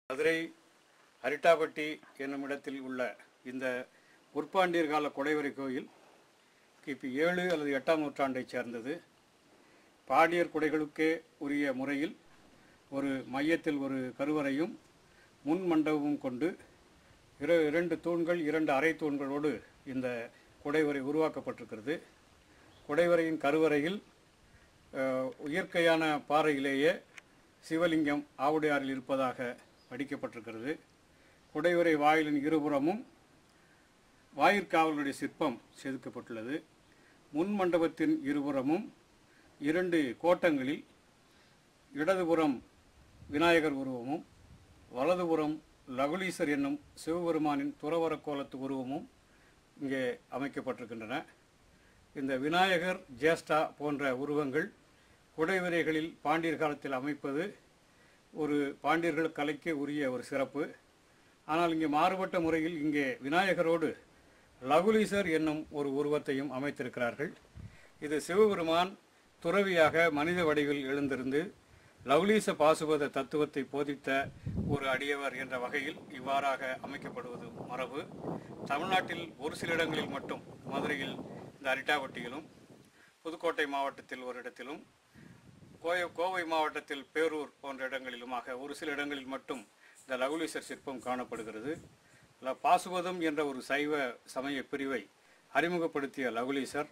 மதுரை அரிட்டாப்பட்டி என்னும் இடத்தில் உள்ள இந்த முற்பாண்டியர் கால குடைவரை கோயில் கிபி 7 அல்லது 8ஆம் நூற்றாண்டைச் சேர்ந்தது. பாண்டியர் குடைகளுக்கே உரிய முறையில் ஒரு மையத்தில் ஒரு கருவறையும் முன் மண்டபமும் கொண்டு 2 தூண்கள் 2 அரை தூண்களோடு இந்த குடைவரை உருவாக்கப்பட்டிருக்கிறது. குடைவரையின் கருவறையில் இயற்கையான பாறையிலேயே சிவலிங்கம் ஆவுடையாரில் இருப்பதாக வடிக்கப்பட்டிருக்கிறது. குடைவரை வாயிலின் இருபுறமும் வாயிற்காவலுடைய சிற்பம் செதுக்கப்பட்டுள்ளது. முன் மண்டபத்தின் இருபுறமும் 2 கோட்டங்களில் இடதுபுறம் விநாயகர் உருவமும் வலதுபுறம் லகுலீசர் என்னும் சிவபெருமானின் துறவர கோலத்து உருவமும் இங்கே அமைக்கப்பட்டிருக்கின்றன. இந்த விநாயகர், ஜேஷ்டா போன்ற உருவங்கள் குடைவரைகளில் பாண்டியர் காலத்தில் அமைப்பது ஒரு பாண்டியர்கள் கலைக்கு உரிய ஒரு சிறப்பு. ஆனால் இங்கே மாறுபட்ட முறையில் இங்கே விநாயகரோடு லகுலீசர் என்னும் ஒரு உருவத்தையும் அமைத்திருக்கிறார்கள். இது சிவபெருமான் துறவியாக மனித வடிவில் எழுந்திருந்து லகுலீச பாசுபத தத்துவத்தை போதித்த ஒரு அடியவர் என்ற வகையில் இவ்வாறாக அமைக்கப்படுவது மரபு. தமிழ்நாட்டில் ஒரு சில இடங்களில் மட்டும், மதுரையில் இந்த அரிட்டாப்பட்டியிலும், புதுக்கோட்டை மாவட்டத்தில் ஒரு இடத்திலும், கோவை மாவட்டத்தில் பேரூர் போன்ற இடங்களிலுமாக ஒரு சில இடங்களில் மட்டும் இந்த லகுலீசர் சிற்பம் காணப்படுகிறது. பாசுபதம் என்ற ஒரு சைவ சமய பிரிவை அறிமுகப்படுத்திய லகுலீசர்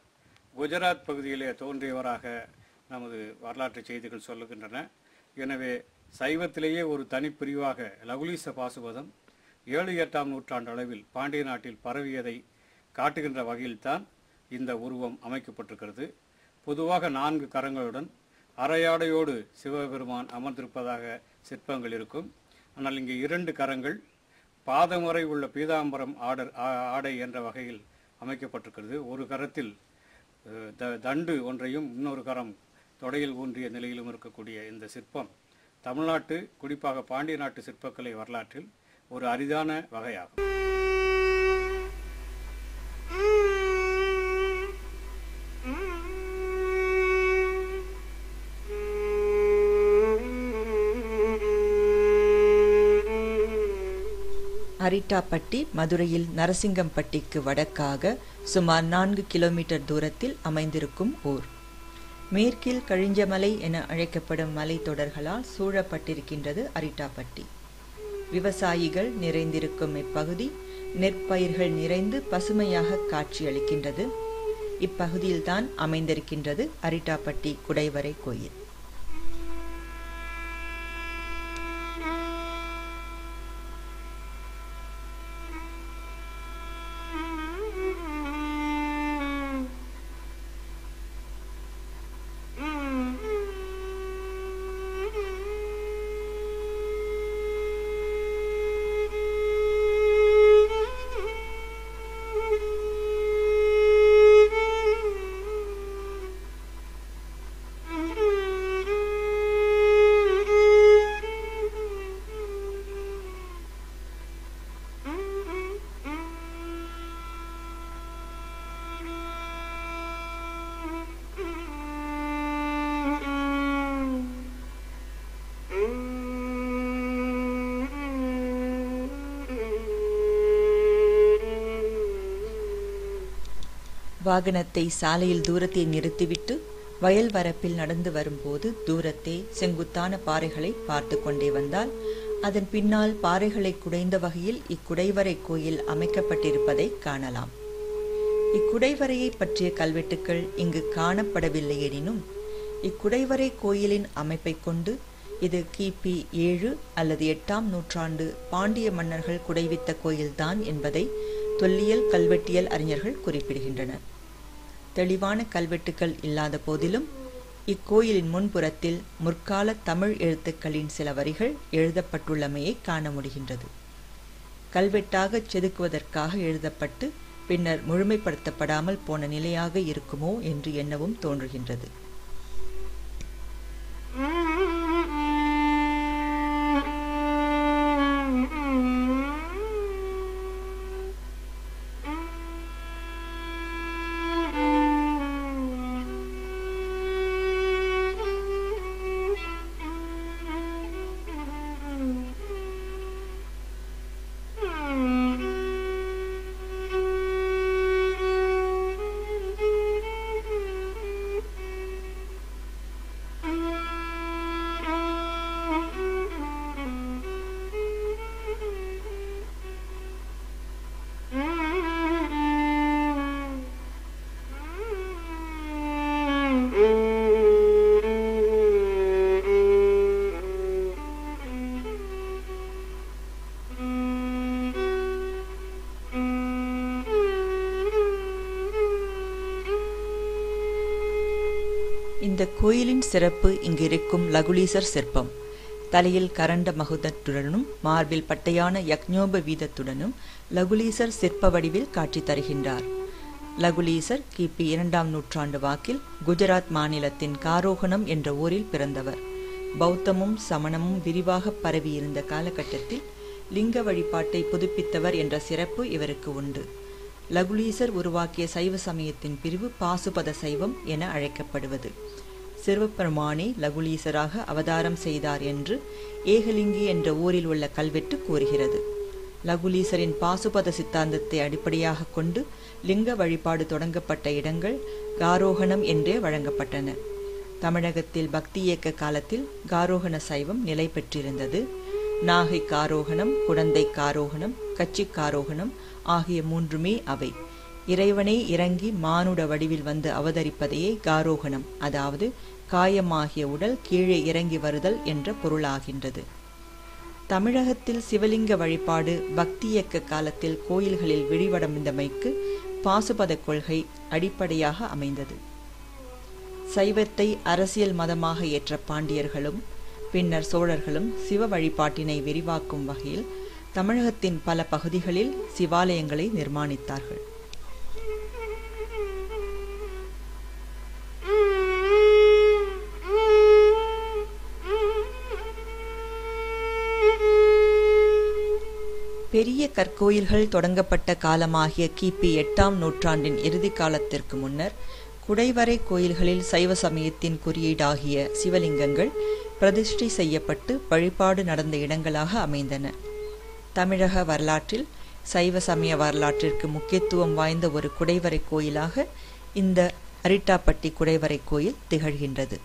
குஜராத் பகுதியிலே தோன்றியவராக நமது வரலாற்று செய்திகள் சொல்லுகின்றன. எனவே சைவத்திலேயே ஒரு தனிப்பிரிவாக லகுலீச பாசுபதம் 7-8ஆம் நூற்றாண்டு அளவில் பாண்டிய நாட்டில் பரவியதை காட்டுகின்ற வகையில்தான் இந்த உருவம் அமைக்கப்பட்டிருக்கிறது. பொதுவாக 4 கரங்களுடன் அரையாடையோடு சிவபெருமான் அமர்ந்திருப்பதாக சிற்பங்கள் இருக்கும். ஆனால் இங்கே 2 கரங்கள் பாதம் வரை உள்ள பீதாம்பரம் ஆடை என்ற வகையில் அமைக்கப்பட்டிருக்கிறது. ஒரு கரத்தில் தண்டு ஒன்றையும் இன்னொரு கரம் தொடையில் ஊன்றிய நிலையிலும் இருக்கக்கூடிய இந்த சிற்பம் தமிழ்நாட்டு, குறிப்பாக பாண்டிய நாட்டு சிற்பக்கலை வரலாற்றில் ஒரு அரிதான வகையாகும். அரிட்டாப்பட்டி மதுரையில் நரசிங்கம்பட்டிக்கு வடக்காக சுமார் 4 கிலோமீட்டர் தூரத்தில் அமைந்திருக்கும் ஊர். மேற்கில் கழிஞ்சமலை என அழைக்கப்படும் மலைத்தொடர்களால் சூழப்பட்டிருக்கின்றது அரிட்டாப்பட்டி. விவசாயிகள் நிறைந்திருக்கும் இப்பகுதி நெற்பயிர்கள் நிறைந்து பசுமையாக காட்சியளிக்கின்றது. இப்பகுதியில்தான் அமைந்திருக்கின்றது அரிட்டாப்பட்டி குடைவரை கோயில். வாகனத்தை சாலையில் தூரத்தை நிறுத்திவிட்டு வயல் வரப்பில் நடந்து வரும்போது தூரத்தே செங்குத்தான பாறைகளை பார்த்து கொண்டே வந்தால் அதன் பின்னால் பாறைகளை குடைந்த வகையில் இக்குடைவரை கோயில் அமைக்கப்பட்டிருப்பதை காணலாம். இக்குடைவரையை பற்றிய கல்வெட்டுக்கள் இங்கு காணப்படவில்லை எனினும் இக்குடைவரை கோயிலின் அமைப்பை கொண்டு இது கிபி 7 அல்லது 8ஆம் நூற்றாண்டு பாண்டிய மன்னர்கள் குடைவித்த கோயில்தான் என்பதை தொல்லியல் கல்வெட்டியல் அறிஞர்கள் குறிப்பிடுகின்றனர். தெளிவான கல்வெட்டுக்கள் இல்லாத போதிலும் இக்கோயிலின் முன்புறத்தில் முற்கால தமிழ் எழுத்துக்களின் சில வரிகள் எழுதப்பட்டுள்ளமையை காண முடிகின்றது. கல்வெட்டாக செதுக்குவதற்காக எழுதப்பட்டு பின்னர் முழுமைப்படுத்தப்படாமல் போன நிலையாக இருக்குமோ என்று எண்ணவும் தோன்றுகின்றது. இந்த கோயிலின் சிறப்பு இங்கிருக்கும் லகுலீசர் சிற்பம். தலையில் கரண்ட மகுதத்துடனும் மார்பில் பட்டையான யக்ஞோப வீதத்துடனும் லகுலீசர் சிற்ப வடிவில் காட்சி தருகின்றார். லகுலீசர் கிபி 2ஆம் நூற்றாண்டு வாக்கில் குஜராத் மாநிலத்தின் காரோகணம் என்ற ஊரில் பிறந்தவர். பௌத்தமும் சமணமும் விரிவாக பரவியிருந்த காலகட்டத்தில் லிங்க வழிபாட்டை புதுப்பித்தவர் என்ற சிறப்பு இவருக்கு உண்டு. லகுலீசர் உருவாக்கிய சைவ சமயத்தின் பிரிவு பாசுபத சைவம் என அழைக்கப்படுவது. சிவபெருமானே லகுலீசராக அவதாரம் செய்தார் என்று ஏகலிங்கி என்ற ஊரில் உள்ள கல்வெட்டு கூறுகிறது. லகுலீசரின் பாசுபத சித்தாந்தத்தை அடிப்படையாக கொண்டு லிங்க வழிபாடு தொடங்கப்பட்ட இடங்கள் காரோகணம் என்றே வழங்கப்பட்டன. தமிழகத்தில் பக்தி இயக்க காலத்தில் காரோகண சைவம் நிலை பெற்றிருந்தது. நாகை காரோகணம், குடந்தை காரோகணம், கச்சி காரோகணம் ஆகிய 3மே அவை. இறைவனே இறங்கி மானுட வடிவில் வந்து அவதரிப்பதையே காரோகணம், அதாவது காயமாகிய உடல் கீழே இறங்கி வருதல் என்ற பொருளாகின்றது. தமிழகத்தில் சிவலிங்க வழிபாடு பக்தி இயக்க காலத்தில் கோயில்களில் விரிவடைந்தமைக்கு பாசுபத கொள்கை அடிப்படையாக அமைந்தது. சைவத்தை அரசியல் மதமாக ஏற்ற பாண்டியர்களும் பின்னர் சோழர்களும் சிவ வழிபாட்டினை விரிவாக்கும் வகையில் தமிழகத்தின் பல பகுதிகளில் சிவாலயங்களை நிர்மாணித்தார்கள். பெரிய கற்கோயில்கள் தொடங்கப்பட்ட காலமாகிய கிபி 8ஆம் நூற்றாண்டின் இறுதி காலத்திற்கு முன்னர் குடைவரை கோயில்களில் சைவ சமயத்தின் குறியீடாகிய சிவலிங்கங்கள் பிரதிஷ்டை செய்யப்பட்டு வழிபாடு நடந்த இடங்களாக அமைந்தன. தமிழக வரலாற்றில் சைவ சமய வரலாற்றிற்கு முக்கியத்துவம் வாய்ந்த ஒரு குடைவரை கோயிலாக இந்த அரிட்டாப்பட்டி குடைவரை கோயில் திகழ்கின்றது.